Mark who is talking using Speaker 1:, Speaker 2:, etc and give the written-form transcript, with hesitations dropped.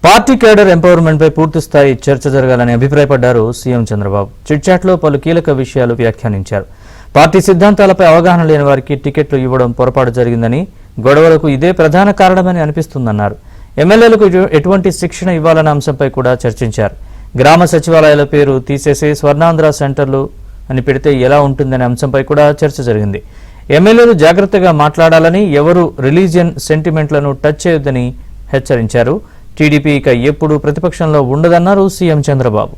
Speaker 1: Party cadre empowerment పై పూర్తి స్థాయి చర్చ జరగాలని అభిప్రాయపడ్డారు సీఎం చంద్రబాబు. చిట్చాట్లో పలు కీలక విషయాలు వ్యాఖ్యానించారు. పార్టీ సిద్ధాంతాలపై అవగాహన లేని వారికి టికెట్లు ఇవ్వడం పొరపాటు జరిగిందని, గొడవలకు ఇదే ప్రధాన కారణమని అనిపిస్తుందన్నారు. ఎమ్మెల్యేలకు ఎటువంటి శిక్షణ ఇవ్వాలన్న అంశంపై కూడా చర్చించారు. గ్రామ సచివాలయాల పేరు తీసేసి స్వర్ణాంధ్ర సెంటర్లు అని పెడితే ఎలా ఉంటుందనే అంశంపై కూడా చర్చ జరిగింది. ఎమ్మెల్యేలు జాగ్రత్తగా మాట్లాడాలని, ఎవరు రిలీజియన్ సెంటిమెంట్లను టచ్ చేయొద్దని హెచ్చరించారు. టీడీపీ ఇక ఎప్పుడూ ప్రతిపక్షంలో ఉండదన్నారు సీఎం చంద్రబాబు.